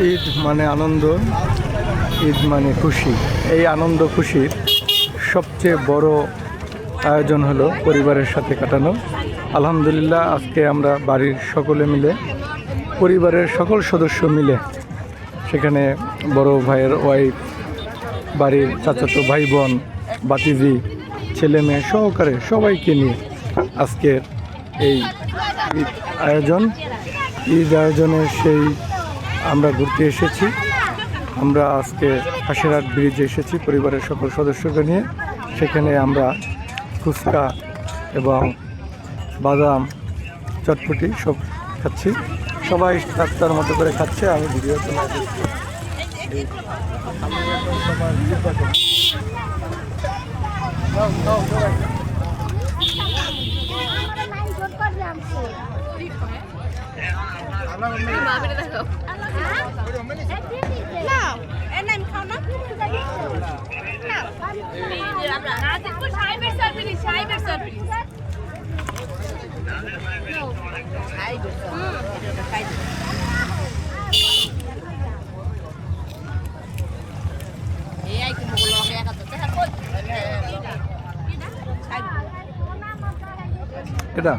ঈদ মানে আনন্দ, ঈদ মানে খুশি। এই আনন্দ খুশির সবচেয়ে বড় আয়োজন হলো পরিবারের সাথে কাটানো। আলহামদুলিল্লাহ, আজকে আমরা বাড়ির সকলে মিলে, পরিবারের সকল সদস্য মিলে, সেখানে বড় ভাইয়ের ওয়াইফ, বাড়ির চাচাতো ভাই বোন, বাতিজি, ছেলে মেয়ে সহকারে সবাইকে নিয়ে আজকের এই ঈদ আয়োজন। ঈদ আয়োজনের সেই আমরা ঘুরতে এসেছি। আমরা আজকে হাসিরহাট ব্রিজে এসেছি পরিবারের সকল সদস্যকে নিয়ে। সেখানে আমরা ফুচকা এবং বাদাম, চটপটি সব খাচ্ছি। সবাই তার মতো করে খাচ্ছে, আমি ভিডিও তোলা দিচ্ছি। এটা